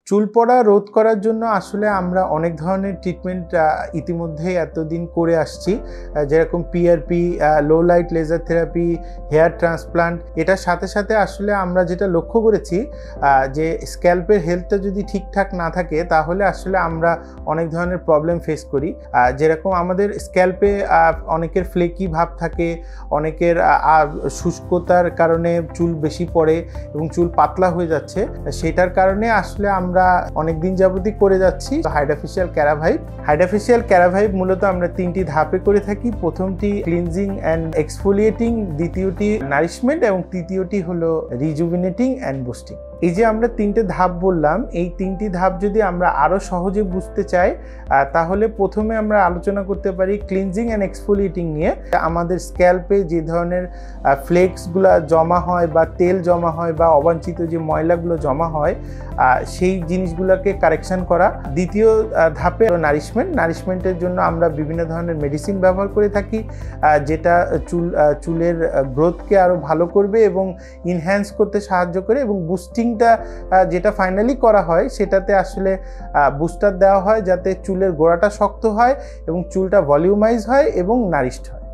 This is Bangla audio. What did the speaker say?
চুল পড়া রোধ করার জন্য আসলে আমরা অনেক ধরনের ট্রিটমেন্ট ইতিমধ্যেই এতদিন করে আসছি, যেরকম PRP, low light laser therapy, hair transplant. এটার সাথে সাথে আসলে আমরা যেটা লক্ষ্য করেছি যে স্ক্যাল্পের হেলথটা যদি ঠিকঠাক না থাকে তাহলে আসলে আমরা অনেক ধরনের প্রবলেম ফেস করি। যেরকম আমাদের স্ক্যাল্পে অনেকের ফ্লেকি ভাব থাকে, অনেকের শুষ্কতার কারণে চুল বেশি পড়ে এবং চুল পাতলা হয়ে যাচ্ছে। সেটার কারণে আসলে আমরা অনেকদিন যাবতই করে যাচ্ছি হাইড্রাফেশিয়াল ক্যারাভাইভ। হাইড্রাফেশিয়াল ক্যারাভাইভ মূলত আমরা 3টি ধাপে করে থাকি। প্রথমটি ক্লিনজিং অ্যান্ড এক্সফোলিয়েটিং, দ্বিতীয়টি নারিশমেন্ট এবং তৃতীয়টি হলো রিজুভিনেটিং অ্যান্ড বুস্টিং। এই যে আমরা 3টে ধাপ বললাম, এই 3টি ধাপ যদি আমরা আরও সহজে বুঝতে চাই তাহলে প্রথমে আমরা আলোচনা করতে পারি ক্লিনজিং অ্যান্ড এক্সফোলিয়েটিং নিয়ে। আমাদের স্ক্যাল্পে যে ধরনের ফ্লেক্সগুলো জমা হয় বা তেল জমা হয় বা অবাঞ্ছিত যে ময়লাগুলো জমা হয় সেই জিনিসগুলোকে কারেকশন করা। দ্বিতীয় ধাপে নারিশমেন্টের জন্য আমরা বিভিন্ন ধরনের মেডিসিন ব্যবহার করে থাকি, যেটা চুলের গ্রোথকে আরও ভালো করবে এবং ইনহ্যান্স করতে সাহায্য করে। এবং বুস্টিংটা যেটা ফাইনালি করা হয় সেটাতে আসলে বুস্টার দেওয়া হয় যাতে চুলের গোড়াটা শক্ত হয় এবং চুলটা ভলিউমাইজ হয় এবং নারিশড হয়।